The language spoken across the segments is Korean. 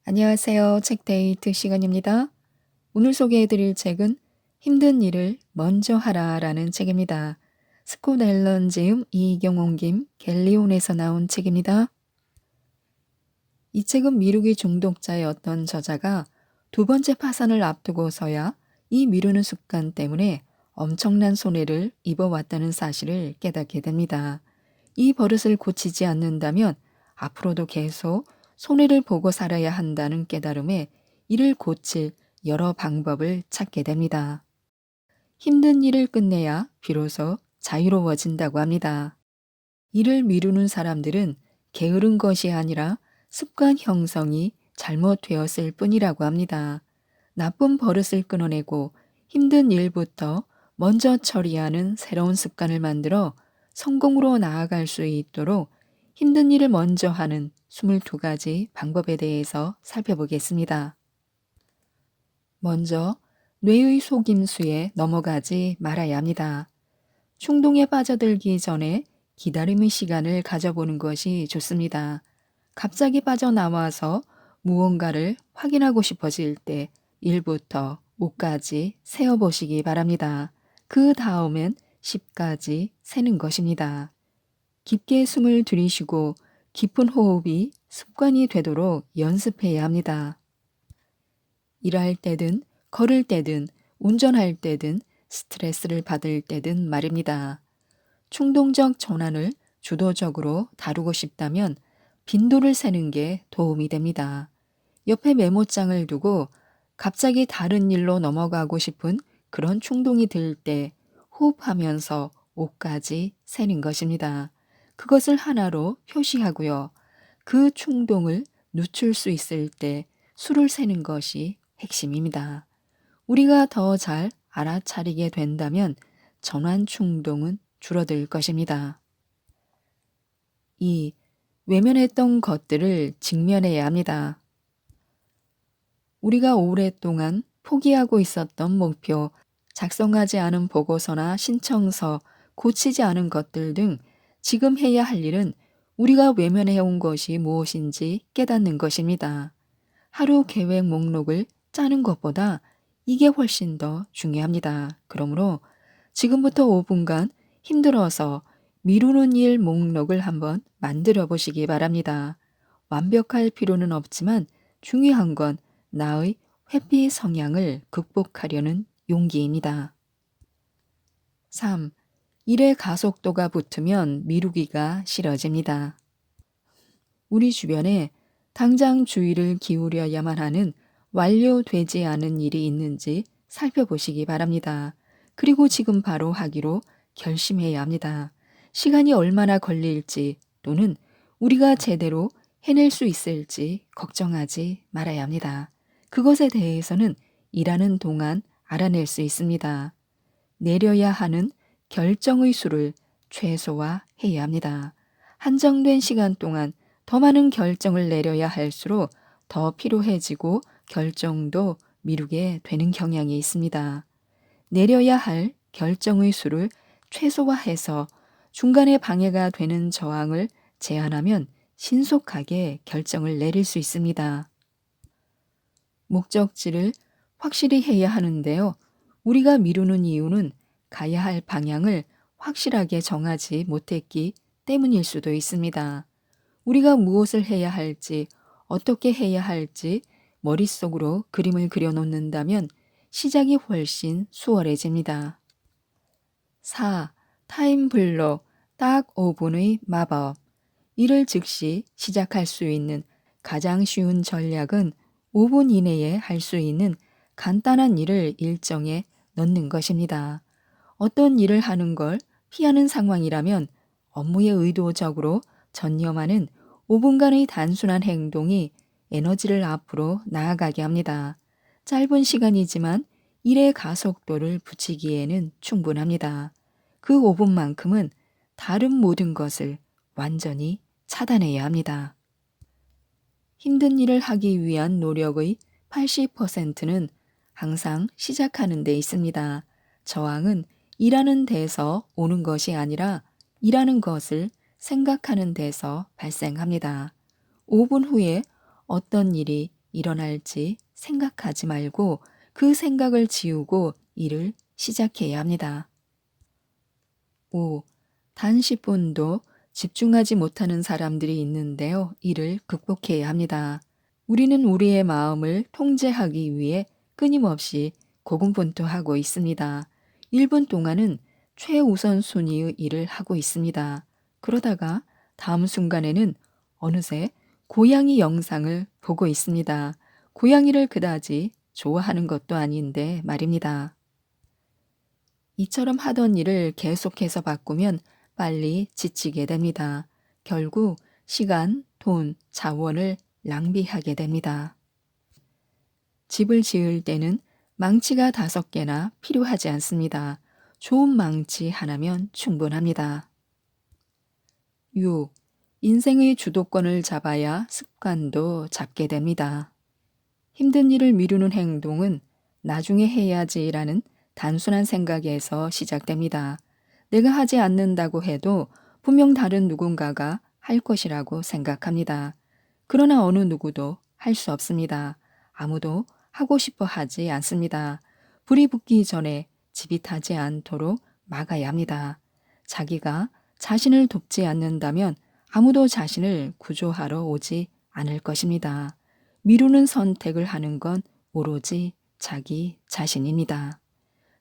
안녕하세요. 책데이트 시간입니다. 오늘 소개해드릴 책은 힘든 일을 먼저 하라라는 책입니다. 스콧 앨런 지음, 이경원 김, 갤리온에서 나온 책입니다. 이 책은 미루기 중독자였던 저자가 두 번째 파산을 앞두고서야 이 미루는 습관 때문에 엄청난 손해를 입어왔다는 사실을 깨닫게 됩니다. 이 버릇을 고치지 않는다면 앞으로도 계속 손해를 보고 살아야 한다는 깨달음에 이를 고칠 여러 방법을 찾게 됩니다. 힘든 일을 끝내야 비로소 자유로워진다고 합니다. 일을 미루는 사람들은 게으른 것이 아니라 습관 형성이 잘못되었을 뿐이라고 합니다. 나쁜 버릇을 끊어내고 힘든 일부터 먼저 처리하는 새로운 습관을 만들어 성공으로 나아갈 수 있도록 힘든 일을 먼저 하는 22가지 방법에 대해서 살펴보겠습니다. 먼저 뇌의 속임수에 넘어가지 말아야 합니다. 충동에 빠져들기 전에 기다림의 시간을 가져보는 것이 좋습니다. 갑자기 빠져나와서 무언가를 확인하고 싶어질 때 1부터 5까지 세어보시기 바랍니다. 그 다음엔 10까지 세는 것입니다. 깊게 숨을 들이쉬고 깊은 호흡이 습관이 되도록 연습해야 합니다. 일할 때든 걸을 때든 운전할 때든 스트레스를 받을 때든 말입니다. 충동적 전환을 주도적으로 다루고 싶다면 빈도를 세는 게 도움이 됩니다. 옆에 메모장을 두고 갑자기 다른 일로 넘어가고 싶은 그런 충동이 들 때 호흡하면서 5까지 세는 것입니다. 그것을 하나로 표시하고요. 그 충동을 늦출 수 있을 때 수를 세는 것이 핵심입니다. 우리가 더 잘 알아차리게 된다면 전환 충동은 줄어들 것입니다. 2. 외면했던 것들을 직면해야 합니다. 우리가 오랫동안 포기하고 있었던 목표, 작성하지 않은 보고서나 신청서, 고치지 않은 것들 등 지금 해야 할 일은 우리가 외면해온 것이 무엇인지 깨닫는 것입니다. 하루 계획 목록을 짜는 것보다 이게 훨씬 더 중요합니다. 그러므로 지금부터 5분간 힘들어서 미루는 일 목록을 한번 만들어 보시기 바랍니다. 완벽할 필요는 없지만 중요한 건 나의 회피 성향을 극복하려는 용기입니다. 3. 일의 가속도가 붙으면 미루기가 싫어집니다. 우리 주변에 당장 주의를 기울여야만 하는 완료되지 않은 일이 있는지 살펴보시기 바랍니다. 그리고 지금 바로 하기로 결심해야 합니다. 시간이 얼마나 걸릴지 또는 우리가 제대로 해낼 수 있을지 걱정하지 말아야 합니다. 그것에 대해서는 일하는 동안 알아낼 수 있습니다. 내려야 하는 결정의 수를 최소화해야 합니다. 한정된 시간 동안 더 많은 결정을 내려야 할수록 더 피로해지고 결정도 미루게 되는 경향이 있습니다. 내려야 할 결정의 수를 최소화해서 중간에 방해가 되는 저항을 제한하면 신속하게 결정을 내릴 수 있습니다. 목적지를 확실히 해야 하는데요. 우리가 미루는 이유는 가야 할 방향을 확실하게 정하지 못했기 때문일 수도 있습니다. 우리가 무엇을 해야 할지, 어떻게 해야 할지 머릿속으로 그림을 그려놓는다면 시작이 훨씬 수월해집니다. 4. 타임블록, 딱 5분의 마법. 일을 즉시 시작할 수 있는 가장 쉬운 전략은 5분 이내에 할 수 있는 간단한 일을 일정에 넣는 것입니다. 어떤 일을 하는 걸 피하는 상황이라면 업무에 의도적으로 전념하는 5분간의 단순한 행동이 에너지를 앞으로 나아가게 합니다. 짧은 시간이지만 일의 가속도를 붙이기에는 충분합니다. 그 5분만큼은 다른 모든 것을 완전히 차단해야 합니다. 힘든 일을 하기 위한 노력의 80%는 항상 시작하는 데 있습니다. 저항은 일하는 데서 오는 것이 아니라 일하는 것을 생각하는 데서 발생합니다. 5분 후에 어떤 일이 일어날지 생각하지 말고 그 생각을 지우고 일을 시작해야 합니다. 5. 단 10분도 집중하지 못하는 사람들이 있는데요. 이를 극복해야 합니다. 우리는 우리의 마음을 통제하기 위해 끊임없이 고군분투하고 있습니다. 1분 동안은 최우선 순위의 일을 하고 있습니다. 그러다가 다음 순간에는 어느새 고양이 영상을 보고 있습니다. 고양이를 그다지 좋아하는 것도 아닌데 말입니다. 이처럼 하던 일을 계속해서 바꾸면 빨리 지치게 됩니다. 결국 시간, 돈, 자원을 낭비하게 됩니다. 집을 지을 때는 망치가 5개나 필요하지 않습니다. 좋은 망치 하나면 충분합니다. 6. 인생의 주도권을 잡아야 습관도 잡게 됩니다. 힘든 일을 미루는 행동은 나중에 해야지라는 단순한 생각에서 시작됩니다. 내가 하지 않는다고 해도 분명 다른 누군가가 할 것이라고 생각합니다. 그러나 어느 누구도 할 수 없습니다. 아무도 하고 싶어 하지 않습니다. 불이 붙기 전에 집이 타지 않도록 막아야 합니다. 자기가 자신을 돕지 않는다면 아무도 자신을 구조하러 오지 않을 것입니다. 미루는 선택을 하는 건 오로지 자기 자신입니다.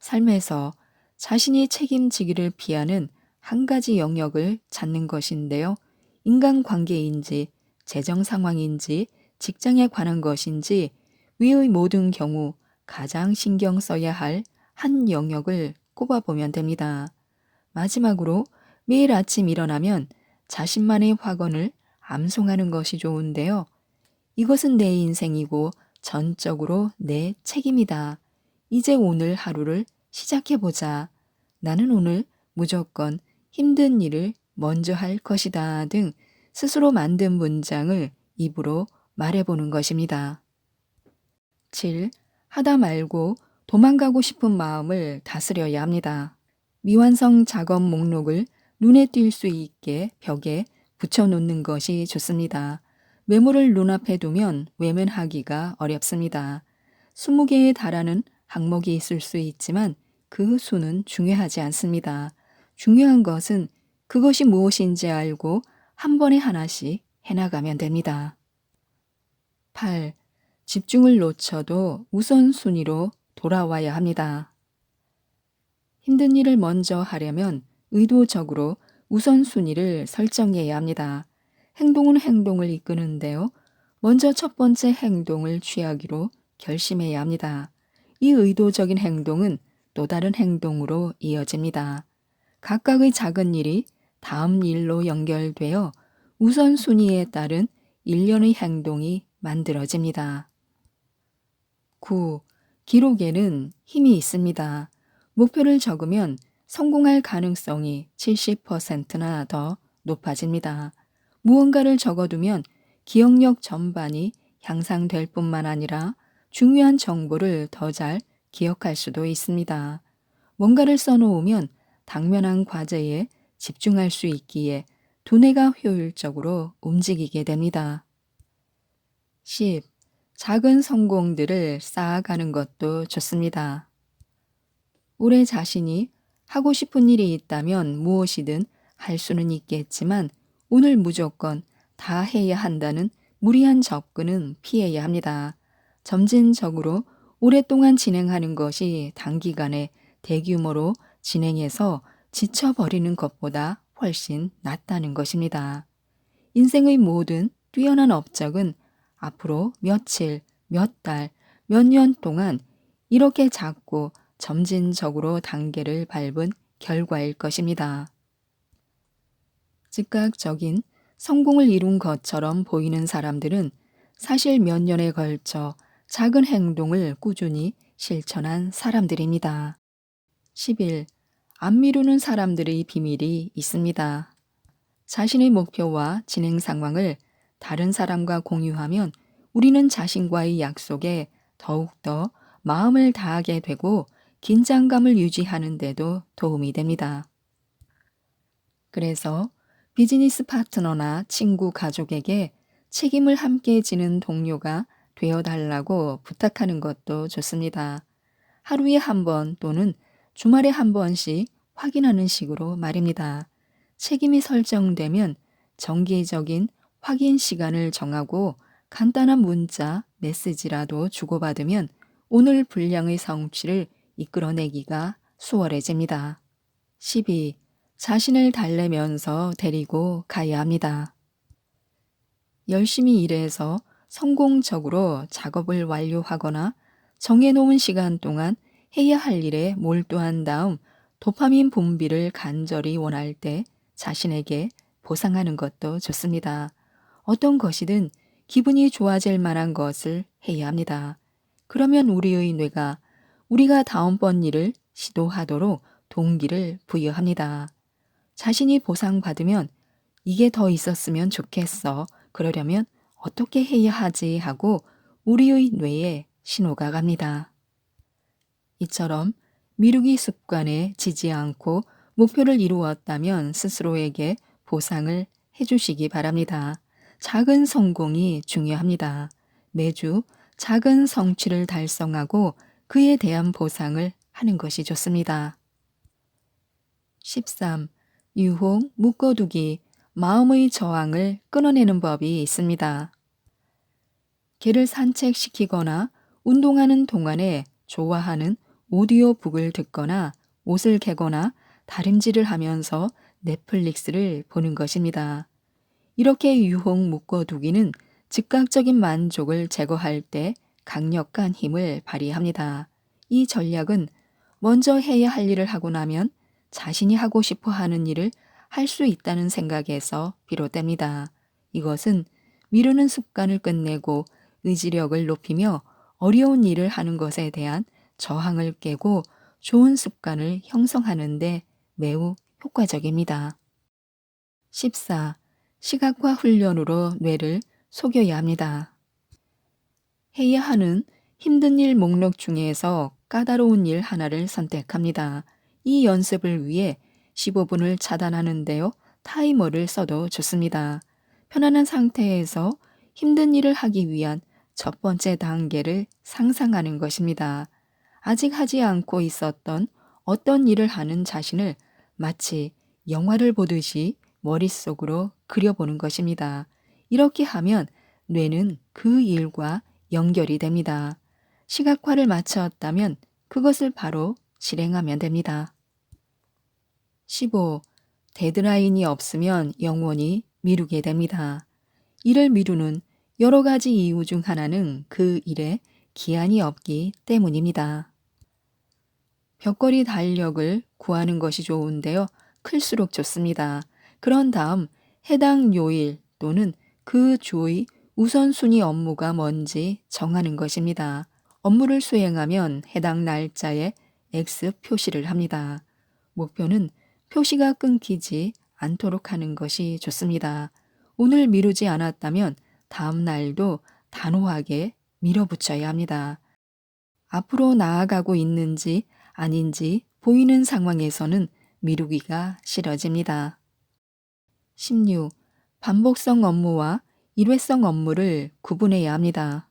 삶에서 자신이 책임지기를 피하는 한 가지 영역을 찾는 것인데요. 인간관계인지, 재정 상황인지, 직장에 관한 것인지, 위의 모든 경우 가장 신경 써야 할 한 영역을 꼽아보면 됩니다. 마지막으로 매일 아침 일어나면 자신만의 확언을 암송하는 것이 좋은데요. 이것은 내 인생이고 전적으로 내 책임이다. 이제 오늘 하루를 시작해보자. 나는 오늘 무조건 힘든 일을 먼저 할 것이다 등 스스로 만든 문장을 입으로 말해보는 것입니다. 7. 하다 말고 도망가고 싶은 마음을 다스려야 합니다. 미완성 작업 목록을 눈에 띌 수 있게 벽에 붙여놓는 것이 좋습니다. 메모를 눈앞에 두면 외면하기가 어렵습니다. 20개에 달하는 항목이 있을 수 있지만 그 수는 중요하지 않습니다. 중요한 것은 그것이 무엇인지 알고 한 번에 하나씩 해나가면 됩니다. 8. 집중을 놓쳐도 우선순위로 돌아와야 합니다. 힘든 일을 먼저 하려면 의도적으로 우선순위를 설정해야 합니다. 행동은 행동을 이끄는데요. 먼저 첫 번째 행동을 취하기로 결심해야 합니다. 이 의도적인 행동은 또 다른 행동으로 이어집니다. 각각의 작은 일이 다음 일로 연결되어 우선순위에 따른 일련의 행동이 만들어집니다. 9. 기록에는 힘이 있습니다. 목표를 적으면 성공할 가능성이 70%나 더 높아집니다. 무언가를 적어두면 기억력 전반이 향상될 뿐만 아니라 중요한 정보를 더 잘 기억할 수도 있습니다. 뭔가를 써놓으면 당면한 과제에 집중할 수 있기에 두뇌가 효율적으로 움직이게 됩니다. 10. 작은 성공들을 쌓아가는 것도 좋습니다. 올해 자신이 하고 싶은 일이 있다면 무엇이든 할 수는 있겠지만 오늘 무조건 다 해야 한다는 무리한 접근은 피해야 합니다. 점진적으로 오랫동안 진행하는 것이 단기간에 대규모로 진행해서 지쳐버리는 것보다 훨씬 낫다는 것입니다. 인생의 모든 뛰어난 업적은 앞으로 며칠, 몇 달, 몇 년 동안 이렇게 작고 점진적으로 단계를 밟은 결과일 것입니다. 즉각적인 성공을 이룬 것처럼 보이는 사람들은 사실 몇 년에 걸쳐 작은 행동을 꾸준히 실천한 사람들입니다. 11. 안 미루는 사람들의 비밀이 있습니다. 자신의 목표와 진행 상황을 다른 사람과 공유하면 우리는 자신과의 약속에 더욱더 마음을 다하게 되고 긴장감을 유지하는 데도 도움이 됩니다. 그래서 비즈니스 파트너나 친구, 가족에게 책임을 함께 지는 동료가 되어 달라고 부탁하는 것도 좋습니다. 하루에 한 번 또는 주말에 한 번씩 확인하는 식으로 말입니다. 책임이 설정되면 정기적인 확인 시간을 정하고 간단한 문자, 메시지라도 주고받으면 오늘 분량의 성취를 이끌어내기가 수월해집니다. 12. 자신을 달래면서 데리고 가야 합니다. 열심히 일해서 성공적으로 작업을 완료하거나 정해놓은 시간 동안 해야 할 일에 몰두한 다음 도파민 분비를 간절히 원할 때 자신에게 보상하는 것도 좋습니다. 어떤 것이든 기분이 좋아질 만한 것을 해야 합니다. 그러면 우리의 뇌가 우리가 다음번 일을 시도하도록 동기를 부여합니다. 자신이 보상받으면 이게 더 있었으면 좋겠어. 그러려면 어떻게 해야 하지 하고 우리의 뇌에 신호가 갑니다. 이처럼 미루기 습관에 지지 않고 목표를 이루었다면 스스로에게 보상을 해주시기 바랍니다. 작은 성공이 중요합니다. 매주 작은 성취를 달성하고 그에 대한 보상을 하는 것이 좋습니다. 13. 유혹, 묶어두기, 마음의 저항을 끊어내는 법이 있습니다. 개를 산책시키거나 운동하는 동안에 좋아하는 오디오북을 듣거나 옷을 개거나 다림질을 하면서 넷플릭스를 보는 것입니다. 이렇게 유혹 묶어두기는 즉각적인 만족을 제거할 때 강력한 힘을 발휘합니다. 이 전략은 먼저 해야 할 일을 하고 나면 자신이 하고 싶어 하는 일을 할 수 있다는 생각에서 비롯됩니다. 이것은 미루는 습관을 끝내고 의지력을 높이며 어려운 일을 하는 것에 대한 저항을 깨고 좋은 습관을 형성하는 데 매우 효과적입니다. 14. 시각화 훈련으로 뇌를 속여야 합니다. 해야 하는 힘든 일 목록 중에서 까다로운 일 하나를 선택합니다. 이 연습을 위해 15분을 차단하는데요. 타이머를 써도 좋습니다. 편안한 상태에서 힘든 일을 하기 위한 첫 번째 단계를 상상하는 것입니다. 아직 하지 않고 있었던 어떤 일을 하는 자신을 마치 영화를 보듯이 머릿속으로 그려보는 것입니다. 이렇게 하면 뇌는 그 일과 연결이 됩니다. 시각화를 마쳤다면 그것을 바로 실행하면 됩니다. 15. 데드라인이 없으면 영원히 미루게 됩니다. 일을 미루는 여러 가지 이유 중 하나는 그 일에 기한이 없기 때문입니다. 벽걸이 달력을 구하는 것이 좋은데요. 클수록 좋습니다. 그런 다음 해당 요일 또는 그 주의 우선순위 업무가 뭔지 정하는 것입니다. 업무를 수행하면 해당 날짜에 X 표시를 합니다. 목표는 표시가 끊기지 않도록 하는 것이 좋습니다. 오늘 미루지 않았다면 다음 날도 단호하게 밀어붙여야 합니다. 앞으로 나아가고 있는지 아닌지 보이는 상황에서는 미루기가 싫어집니다. 16. 반복성 업무와 일회성 업무를 구분해야 합니다.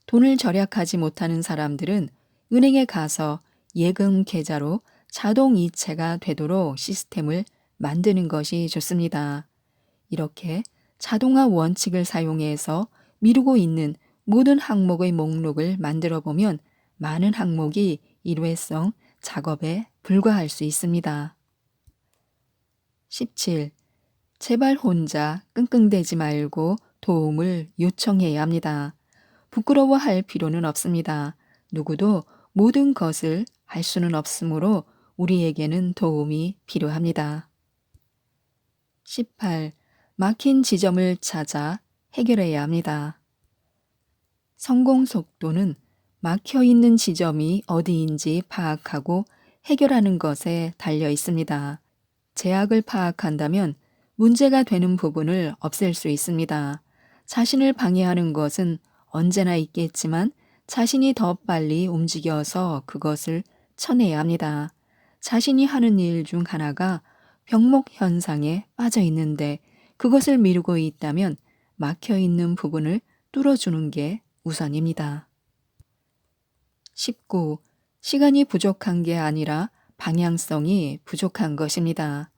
돈을 절약하지 못하는 사람들은 은행에 가서 예금 계좌로 자동 이체가 되도록 시스템을 만드는 것이 좋습니다. 이렇게 자동화 원칙을 사용해서 미루고 있는 모든 항목의 목록을 만들어 보면 많은 항목이 일회성 작업에 불과할 수 있습니다. 17. 제발 혼자 끙끙대지 말고 도움을 요청해야 합니다. 부끄러워할 필요는 없습니다. 누구도 모든 것을 할 수는 없으므로 우리에게는 도움이 필요합니다. 18. 막힌 지점을 찾아 해결해야 합니다. 성공 속도는 막혀 있는 지점이 어디인지 파악하고 해결하는 것에 달려 있습니다. 제약을 파악한다면 문제가 되는 부분을 없앨 수 있습니다. 자신을 방해하는 것은 언제나 있겠지만 자신이 더 빨리 움직여서 그것을 쳐내야 합니다. 자신이 하는 일 중 하나가 병목 현상에 빠져 있는데 그것을 미루고 있다면 막혀 있는 부분을 뚫어주는 게 우선입니다. 19. 시간이 부족한 게 아니라 방향성이 부족한 것입니다.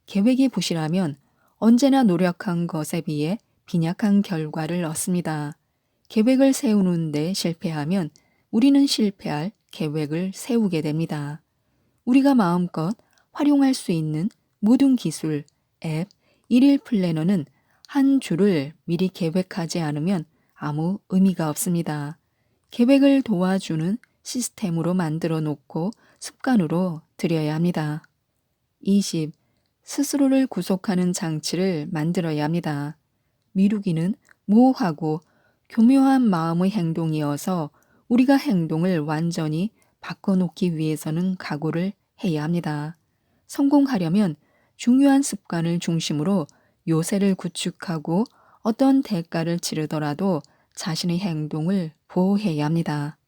계획이 부실하면 언제나 노력한 것에 비해 빈약한 결과를 얻습니다. 계획을 세우는데 실패하면 우리는 실패할 계획을 세우게 됩니다. 우리가 마음껏 활용할 수 있는 모든 기술, 앱, 일일 플래너는 한 줄을 미리 계획하지 않으면 아무 의미가 없습니다. 계획을 도와주는 시스템으로 만들어 놓고 습관으로 들여야 합니다. 20. 스스로를 구속하는 장치를 만들어야 합니다. 미루기는 모호하고 교묘한 마음의 행동이어서 우리가 행동을 완전히 바꿔놓기 위해서는 각오를 해야 합니다. 성공하려면 중요한 습관을 중심으로 요새를 구축하고 어떤 대가를 치르더라도 자신의 행동을 보호해야 합니다.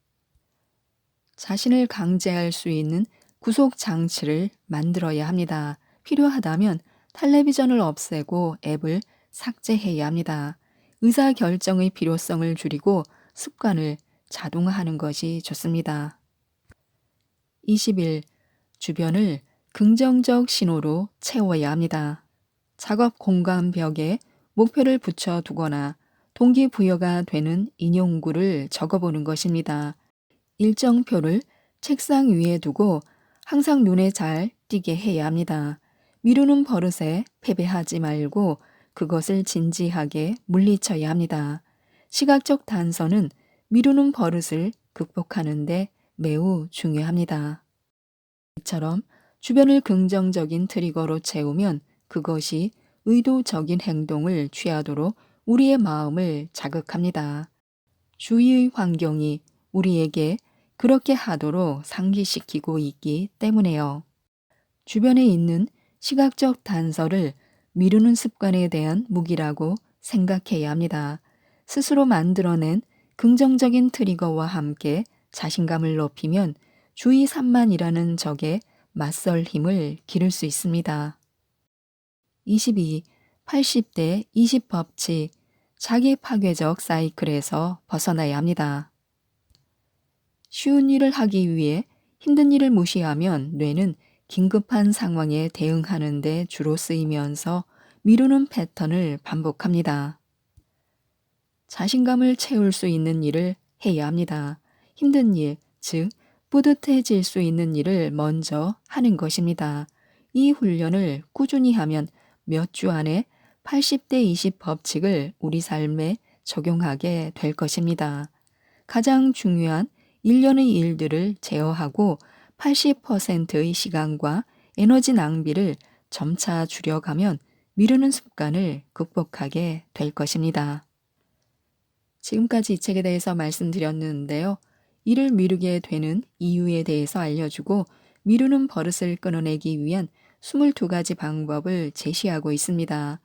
자신을 강제할 수 있는 구속 장치를 만들어야 합니다. 필요하다면 텔레비전을 없애고 앱을 삭제해야 합니다. 의사 결정의 필요성을 줄이고 습관을 자동화하는 것이 좋습니다. 21. 주변을 긍정적 신호로 채워야 합니다. 작업 공간 벽에 목표를 붙여두거나 동기부여가 되는 인용구를 적어보는 것입니다. 일정표를 책상 위에 두고 항상 눈에 잘 띄게 해야 합니다. 미루는 버릇에 패배하지 말고 그것을 진지하게 물리쳐야 합니다. 시각적 단서는 미루는 버릇을 극복하는 데 매우 중요합니다. 이처럼 주변을 긍정적인 트리거로 채우면 그것이 의도적인 행동을 취하도록 우리의 마음을 자극합니다. 주위의 환경이 우리에게 그렇게 하도록 상기시키고 있기 때문에요. 주변에 있는 시각적 단서를 미루는 습관에 대한 무기라고 생각해야 합니다. 스스로 만들어낸 긍정적인 트리거와 함께 자신감을 높이면 주의 산만이라는 적에 맞설 힘을 기를 수 있습니다. 22. 80대 20 법칙. 자기 파괴적 사이클에서 벗어나야 합니다. 쉬운 일을 하기 위해 힘든 일을 무시하면 뇌는 긴급한 상황에 대응하는 데 주로 쓰이면서 미루는 패턴을 반복합니다. 자신감을 채울 수 있는 일을 해야 합니다. 힘든 일, 즉 뿌듯해질 수 있는 일을 먼저 하는 것입니다. 이 훈련을 꾸준히 하면 몇 주 안에 80대 20 법칙을 우리 삶에 적용하게 될 것입니다. 가장 중요한 일련의 일들을 제어하고 80%의 시간과 에너지 낭비를 점차 줄여가면 미루는 습관을 극복하게 될 것입니다. 지금까지 이 책에 대해서 말씀드렸는데요. 일을 미루게 되는 이유에 대해서 알려주고 미루는 버릇을 끊어내기 위한 22가지 방법을 제시하고 있습니다.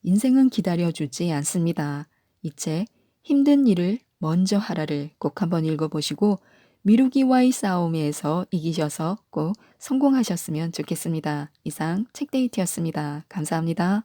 인생은 기다려주지 않습니다. 이 책 힘든 일을 먼저 하라를 꼭 한번 읽어보시고 미루기와의 싸움에서 이기셔서 꼭 성공하셨으면 좋겠습니다. 이상 책데이트였습니다. 감사합니다.